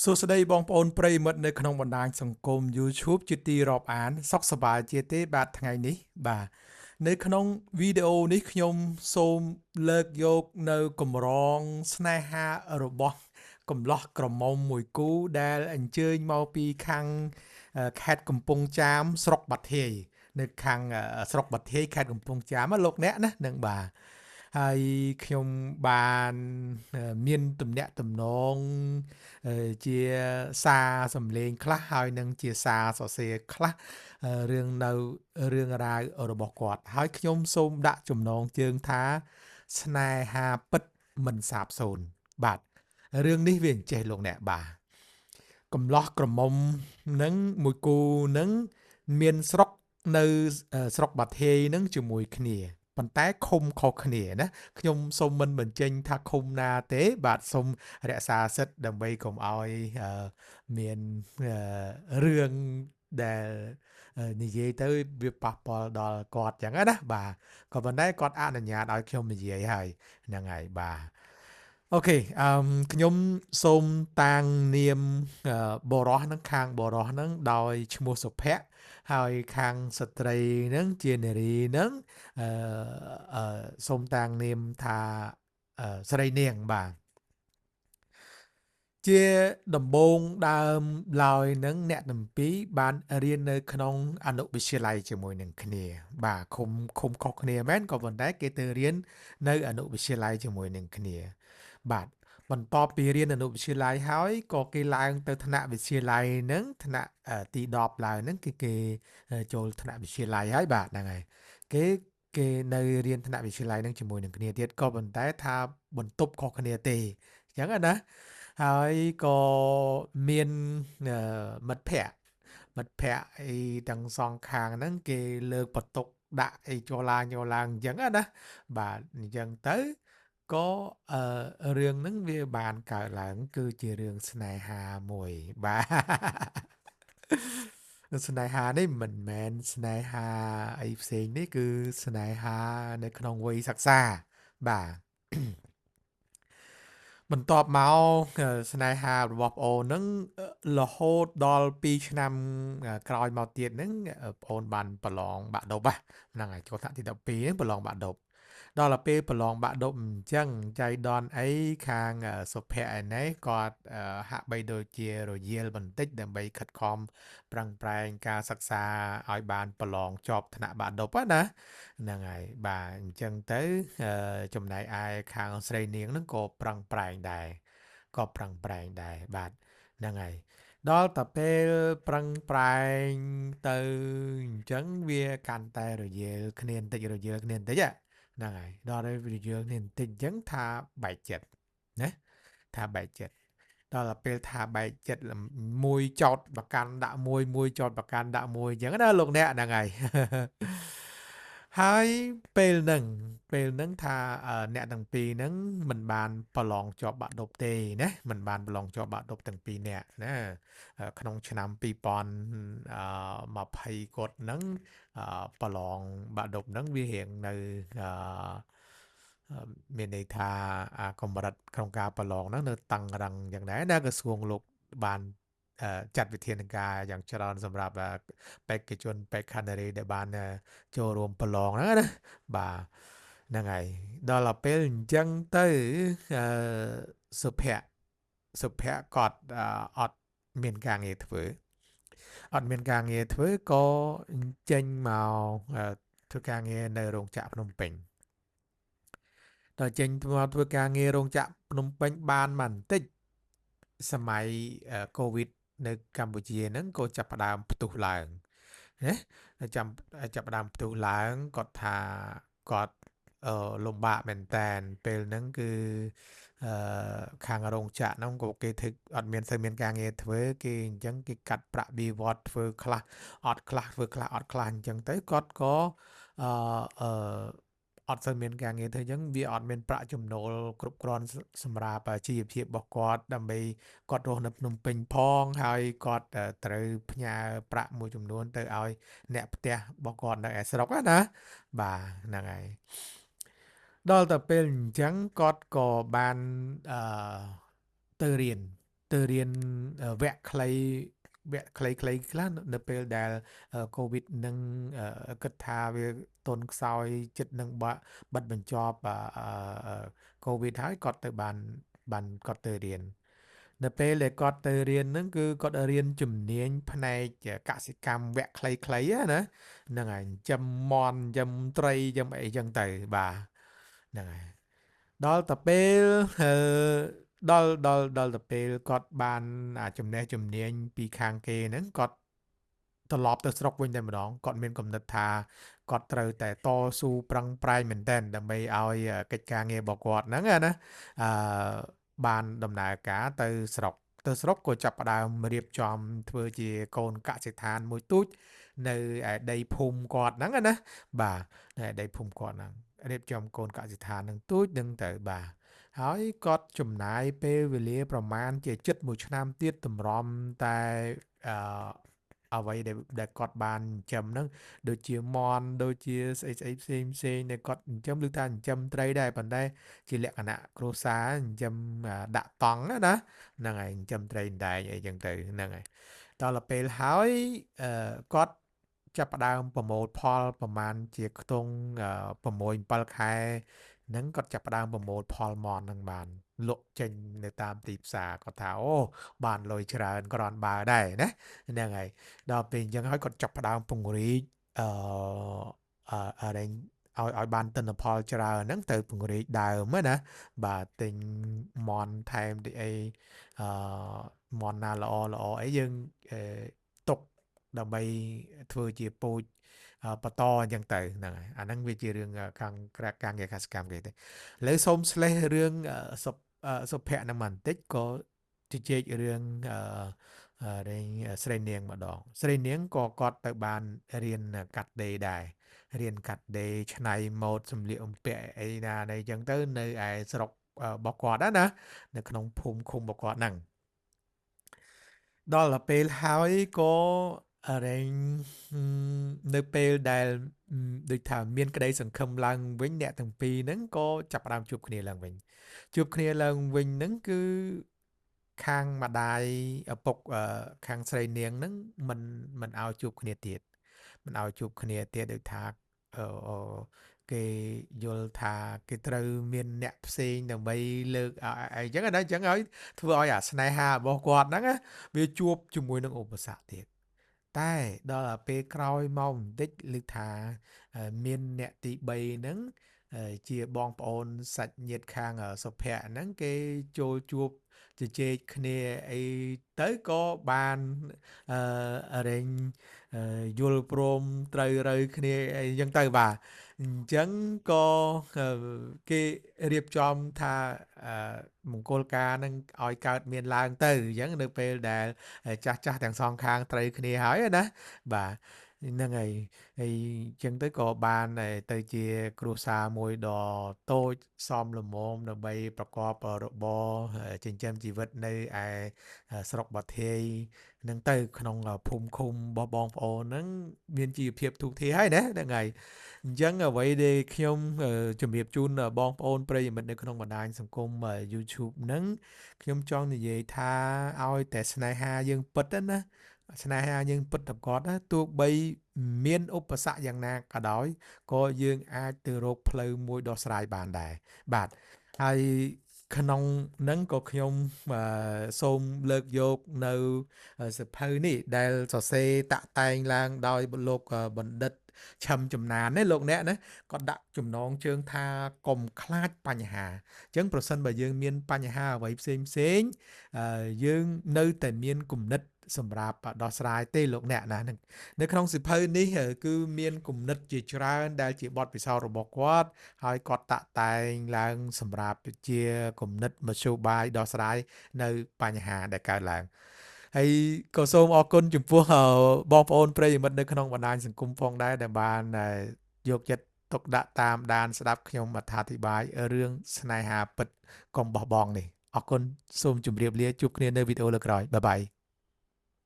សួស្តីបងប្អូនប្រិយមិត្តនៅក្នុងបណ្ដាញសង្គម YouTube ជាទីរាប់អានសុខសប្បាយជាទេបាទថ្ងៃនេះបាទនៅក្នុងវីដេអូនេះខ្ញុំសូមលើកយកនៅកម្រងស្នេហារបស់កំឡោះក្រមុំមួយគូដែលអញ្ជើញមកពីខាងខេត្តកំពង់ចាមស្រុកបាត់ធាយនៅខាងស្រុកបាត់ធាយខេត្តកំពង់ចាមលោកអ្នកណានឹងបាទហើយខ្ញុំបានមានទំនាក់ទំនងជាសារសម្លេងខ្លះហើយនឹងជាសារសរសេរខ្លះរឿងនៅរឿងរ៉ាវរបស់គាត់ហើយខ្ញុំសូមដាក់ចំណងជើងថាស្នេហាពិតមិនសាបសូន្យបាទរឿងនេះវាអញ្ចេះលោកអ្នកបាទកំឡោះក្រមុំនឹងមួយគូនឹងមានស្រុកនៅស្រុកបាធាយនឹងជាមួយគ្នាប៉ុន្តែឃុំខុសគ្នាណាខ្ញុំសូមមិនបញ្ចេញថាឃុំណាទេបាទសូមរក្សាសិទ្ធិដើម្បីកុំឲ្យមានរឿងដែលនិយាយទៅវាប៉ះពាល់ដល់គាត់ចឹងណាបាទក៏ប៉ុន្តែគាត់អនុញ្ញាតឲ្យខ្ញុំនិយាយហើយហ្នឹងហើយបាទអូខេខ្ញុំសូមតាំងនាមបរោះហ្នឹងខាងបរោះហ្នឹងដោយឈ្មោះសុភ័ក្រហើយខាងស្ត្រីហ្នឹងជានារីហ្នឹងសូមតាំងនាមថាស្រីនាងបាទជាដំបូងដើមឡើយនឹងអ្នកទាំងពីរបានរៀននៅក្នុងអនុវិទ្យាល័យជាមួយនឹងគ្នាបាទឃុំខុសគ្នាមែនក៏ប៉ុន្តែគេទៅរៀននៅអនុវិទ្យាល័យជាមួយនឹងគ្នាបាទបន្ទាប់ពីរៀនអនុវិទ្យាល័យហើយក៏គេឡើងទៅថ្នាក់វិទ្យាល័យហ្នឹងថ្នាក់ទី10ឡើងហ្នឹងគេចូលថ្នាក់វិទ្យាល័យហើយបាទហ្នឹងហើយគេនៅរៀនថ្នាក់វិទ្យាល័យហ្នឹងជាមួយនឹងគ្នាទៀតក៏ប៉ុន្តែថាបន្ទប់ខុសគ្នាទេអញ្ចឹងណាហើយក៏មានមិត្តភ័ក្តិអីទាំងសងខាងហ្នឹងគេលើកបន្ទុកដាក់អីចូលឡើងអញ្ចឹងណាបាទអញ្ចឹងទៅក៏រឿងហ្នឹងវាបានកើតឡើងគឺជារឿងស្នេហាមួយបាទស្នេហានេះមិនមែនស្នេហាអីផ្សេងនេះគឺស្នេហានៅក្នុងវ័យសិក្សាបាទបន្ទាប់មកស្នេហារបស់ប្អូនហ្នឹងរហូតដល់2ឆ្នាំក្រោយមកទៀតហ្នឹងប្អូនបានប្រឡងបាក់ឌុបហ្នឹងហើយចូលថ្នាក់ទី12ហ្នឹងប្រឡងបាក់ឌុបដល់ទៅពេលប្រឡងបាក់ឌុបអញ្ចឹងចៃដនអីខាងសុភ័ក្រឯនេះគាត់ហាក់បីដូចជារយាលបន្តិចដើម្បីខិតខំប្រឹងប្រែងការសិក្សាឲ្យបានប្រឡងជាប់ថ្នាក់បាក់ឌុបណាហ្នឹងហើយបាទអញ្ចឹងទៅចំណែកឯខាងស្រីនាងហ្នឹងក៏ប្រឹងប្រែងដែរបាទហ្នឹងហើយដល់តែពេលប្រឹងប្រែងទៅអញ្ចឹងវាកាន់តែរយាលគ្នាបន្តិចហ្នឹងហើយដល់ពេលរយាលគ្នាបន្តិចអញ្ចឹងថាបែកចិត្តណាថាបែកចិត្តដល់ទៅពេលថាបែកចិត្តមួយចោតប្រកាន់ដាក់មួយចោតប្រកាន់ដាក់មួយអញ្ចឹងណាលោកអ្នកហ្នឹងហើយហើយពេលហ្នឹងថាអ្នកទាំងពីរហ្នឹងមិនបានប្រឡងជាប់បាក់ឌុបទេណាមិនបានប្រឡងជាប់បាក់ឌុបទាំងពីរនាក់ណាក្នុងឆ្នាំ2020គាត់ហ្នឹងប្រឡងបាក់ឌុបហ្នឹងវារៀងនៅមានន័យថាកម្រិតក្នុងការប្រឡងហ្នឹងនៅតឹងរឹងយ៉ាងដែរណាក្រសួងលោកបានចាត់វិធានការយ៉ាងច្រើនសម្រាប់បេក្ខជនបេក្ខនារីដែលបានចូលរួមប្រឡងហ្នឹងណាបាទហ្នឹងហើយដល់ទៅពេលអញ្ចឹងទៅអឺសុភ័ក្រគាត់អត់មានការងារធ្វើក៏ចេញមកធ្វើការងារនៅរោងចក្រភ្នំពេញដល់ចេញមកធ្វើការងាររោងចក្រភ្នំពេញបានបន្តិចសម័យកូវីដនៅកម្ពុជាហ្នឹងក៏ចាប់ផ្ដើមផ្ទុះឡើងណាចាប់ផ្ដើមផ្ទុះឡើងគាត់ថាគាត់លំបាកមែនតែនពេលហ្នឹងគឺខាងរោងចក្រហ្នឹងក៏គេធ្វើអត់មានសូវមានការងារធ្វើគេអញ្ចឹងគេកាត់ប្រាក់បៀវត្សធ្វើខ្លះអត់ខ្លះធ្វើខ្លះអត់ខ្លះអញ្ចឹងទៅគាត់ក៏អឺអឺអត់សូវមានការងារធ្វើអញ្ចឹងវាអត់មានប្រាក់ចំណូលគ្រប់គ្រាន់សម្រាប់ជីវភាពរបស់គាត់ដើម្បីគាត់រស់នៅភ្នំពេញផងហើយគាត់ត្រូវផ្ញើប្រាក់មួយចំនួនទៅឲ្យអ្នកផ្ទះរបស់គាត់នៅឯស្រុកណាបាទហ្នឹងហើយដល់ទៅពេលអញ្ចឹងគាត់ក៏បានទៅរៀន ទៅរៀនវគ្គខ្លីខ្លីខ្លះនៅពេលដែល COVID នឹងគិតថាវាទន់ខ្សោយចិត្តនឹងបិទបញ្ចប់COVID ហើយគាត់ទៅបានគាត់ទៅរៀននៅពេលដែលគាត់ទៅរៀនហ្នឹងគឺគាត់រៀនជំនាញផ្នែកកសិកម្មវគ្គខ្លីៗណាហ្នឹងហើយចិញ្ចឹមមាន់ចិញ្ចឹមត្រីចិញ្ចឹមអីចឹងទៅបាទហ្នឹងហើយដល់ទៅពេលអឺដល់ទៅពេលគាត់បានចំណេះជំនាញពីខាងគេហ្នឹងគាត់ត្រឡប់ទៅស្រុកវិញតែម្ដងគាត់មានគំនិតថាគាត់ត្រូវតែតស៊ូប្រឹងប្រែងមែនទែនដើម្បីឲ្យកិច្ចការងាររបស់គាត់ហ្នឹងណាអឺបានដំណើរការទៅស្រុកក៏ចាប់ផ្ដើមរៀបចំធ្វើជាកូនកសិដ្ឋានមួយទូចនៅឯដីភូមិគាត់ហ្នឹងណាបាទនៅឯដីភូមិគាត់ហ្នឹងរៀបចំកូនកសិដ្ឋាននឹងទូចនឹងទៅបាទហើយគាត់ចំណាយពេលវេលាប្រមាណជាជិត1ឆ្នាំទៀតតម្រាំតែអឺអ្វីដែលគាត់បានចិញ្ចឹមហ្នឹងដូចជាមាន់ដូចជាស្អីផ្សេងដែលគាត់ចិញ្ចឹមឬថាចិញ្ចឹមត្រីដែរប៉ុន្តែជាលក្ខណៈគ្រួសារចិញ្ចឹមដាក់តង់ណាហ្នឹងហើយចិញ្ចឹមត្រីដែងអីចឹងទៅហ្នឹងហើយដល់ទៅពេលហើយគាត់ចាប់ផ្ដើមប្រមូលផលប្រមាណជាខ្ទង់6 7ខែហ្នឹងគាត់ចាប់ផ្ដើមប្រមូលផលមាន់ហ្នឹងបានលក់ចេញនៅតាមទីផ្សារគាត់ថាអូបានលុយច្រើនគ្រាន់បើដែរណាហ្នឹងហើយដល់ពេលអញ្ចឹងហើយគាត់ចាប់ផ្ដើមពង្រីកអឺរែងឲ្យបានទិន្នផលច្រើនហ្នឹងទៅពង្រីកដើមណាបាទទិញមន់ថែមទីអីអឺមន់ណាល្អអីយើងទុកដើម្បីធ្វើជាពូជបន្តអញ្ចឹងទៅហ្នឹងហើយអាហ្នឹងវាជារឿងខាងការងារកសិកម្មគេទេឥឡូវសូមស្លេះរឿងសុភ័ក្រនឹងបន្តិចក៏ជជែករឿងរែងស្រីនាងម្ដងស្រីនាងក៏គាត់ទៅបានរៀនកាត់ដេរដែររៀនកាត់ដេរច្នៃម៉ូដសម្លៀកបំពាក់អីណាអីចឹងទៅនៅឯស្រុករបស់គាត់ណានៅក្នុងភូមិឃុំរបស់គាត់ហ្នឹងដល់ទៅពេលហើយក៏រែងនៅពេលដែលដូចថាមានក្តីសង្ឃឹមឡើងវិញអ្នកទាំងពីរហ្នឹងក៏ចាប់ផ្ដើមជួបគ្នាឡើងវិញហ្នឹងគឺខាងម្ដាយឪពុកខាងស្រីនាងហ្នឹងមិនឲ្យជួបគ្នាទៀតមិនឲ្យជួបគ្នាទៀតដូចថាគេយល់ថាគេត្រូវមានអ្នកផ្សេងដើម្បីលើកអីចឹងណាអញ្ចឹងហើយធ្វើឲ្យអាស្នេហារបស់គាត់ហ្នឹងវាជួបជាមួយនឹងឧបសគ្គទៀតតែដល់ពេលក្រោយមកបន្តិចឮថាមានអ្នកទី3ហ្នឹងជាបងប្អូនសាច់ញាតិខាងសុភ័ក្រហ្នឹងគេចូលជួបជជែកគ្នាអីទៅក៏បានរែងយល់ព្រមត្រូវគ្នាអីចឹងទៅបាទអញ្ចឹងក៏គេរៀបចំថាមង្គលការនឹងឲ្យកើតមានឡើងទៅអញ្ចឹងនៅពេលដែលចាស់ទាំងសងខាងត្រូវគ្នាហើយណាបាទហ្នឹងហើយហើយអញ្ចឹងទៅក៏បានទៅជាគ្រួសារមួយដ៏តូចសមល្មមដើម្បីប្រកបរបរចិញ្ចឹមជីវិតនៅឯស្រុកបាធាយហ្នឹងទៅក្នុងភូមិឃុំរបស់បងប្អូនហ្នឹងមានជីវភាពទូកធាហើយណាហ្នឹងហើយអញ្ចឹងអ្វីដែលខ្ញុំជម្រាបជូនបងប្អូនប្រិយមិត្តនៅក្នុងបណ្ដាញសង្គម YouTube ហ្នឹងខ្ញុំចង់និយាយថាឲ្យតែស្នេហាយើងពិតណាស្នេហាយើងពិតប្រកបណាទោះបីមានឧបសគ្គយ៉ាងណាក៏ដោយក៏យើងអាចទៅរកផ្លូវមួយដោះស្រាយបានដែរបាទហើយក្នុងហ្នឹងក៏ខ្ញុំសូមលើកយកនៅសភៅនេះដែលសរសេរតាក់តែងឡើងដោយលោកបណ្ឌិតឈឹមចំណានណាលោកអ្នកណាគាត់ដាក់ចំណងជើងថាកុំខ្លាចបញ្ហាអញ្ចឹងប្រសិនបើយើងមានបញ្ហាអ្វីផ្សេងយើងនៅតែមានគំនិតសម្រាប់ដោះស្រាយទេលោកអ្នកណានៅក្នុងសិភៅនេះគឺមានគំនិតជាច្រើនដែលជាបទពិសោធន៍របស់គាត់ហើយគាត់តាក់តែងឡើងសម្រាប់ជាគំនិតមធ្យោបាយដោះស្រាយនៅបញ្ហាដែលកើតឡើងហើយក៏សូមអរគុណចំពោះបងប្អូនប្រិយមិត្តនៅក្នុងបណ្ដាញសង្គមផងដែរដែលបានយកចិត្តទុកដាក់តាមដានស្ដាប់ខ្ញុំអត្ថាធិប្បាយរឿងស្នេហាពិតកុំបោះបង់នេះអរគុណសូមជម្រាបលាជួបគ្នានៅវីដេអូលើកក្រោយបាយបាយ